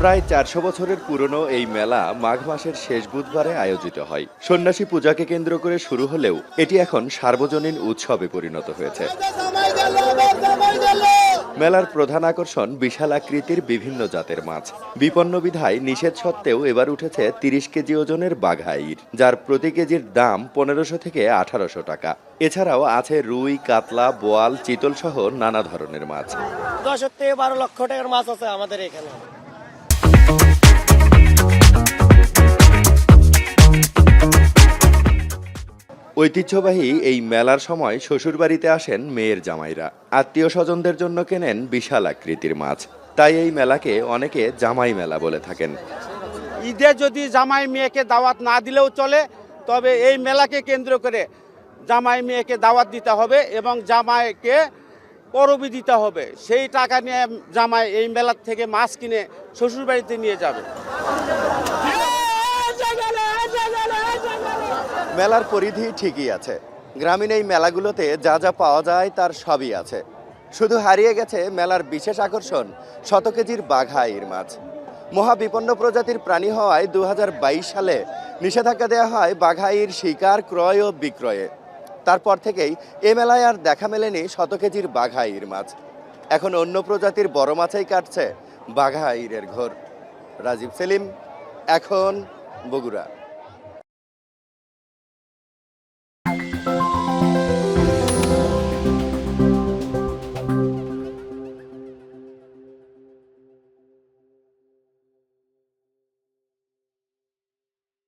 প্রায় ৪০০ বছরের পুরনো এই মেলা মাঘ মাসের শেষ বুধবারে আয়োজিত হয়। সন্ন্যাসী পূজাকে কেন্দ্র করে শুরু হলেও এটি এখন সার্বজনীন উৎসবে পরিণত হয়েছে। মেলার প্রধান আকর্ষণ বিশাল আকৃতির বিভিন্ন জাতের মাছ। বিপন্ন বিধায় নিষেধ সত্ত্বেও এবার উঠেছে ৩০ কেজি ওজনের বাঘাইর, যার প্রতি কেজির দাম ১৫০০ থেকে ১৮০০ টাকা। এছাড়াও আছে রুই, কাতলা, বোয়াল, চিতল সহ নানা ধরনের মাছ। ১০ থেকে ১২ লক্ষ টাকার মাছ আছে আমাদের এখানে। ঐতিহ্যবাহী এই মেলার সময় শ্বশুরবাড়িতে আসেন মেয়ের জামাইরা। আত্মীয় স্বজনদের জন্য কেনেন বিশাল আকৃতির মাছ। তাই এই মেলাকে অনেকে জামাই মেলা বলে থাকেন। ঈদে যদি জামাই মেয়েকে দাওয়াত না দিলেও চলে, তবে এই মেলাকে কেন্দ্র করে জামাই মেয়েকে দাওয়াত দিতে হবে এবং জামাইকে পরবি দিতে হবে। সেই টাকা নিয়ে জামাই এই মেলার থেকে মাছ কিনে শ্বশুরবাড়িতে নিয়ে যাবে। মেলার পরিধি ঠিকই আছে। গ্রামীণ এই মেলাগুলোতে যা যা পাওয়া যায় তার সবই আছে। শুধু হারিয়ে গেছে মেলার বিশেষ আকর্ষণ শত কেজির বাঘাইর মাছ। মহাবিপন্ন প্রজাতির প্রাণী হওয়ায় ২০২২ সালে নিষেধাজ্ঞা দেওয়া হয় বাঘাইর শিকার, ক্রয় ও বিক্রয়ে। তারপর থেকেই এ মেলায় আর দেখা মেলেনি শত কেজির বাঘাইর মাছ। এখন অন্য প্রজাতির বড় মাছেই কাটছে বাঘাইরের ঘোর। রাজীব সেলিম, এখন, বগুড়া।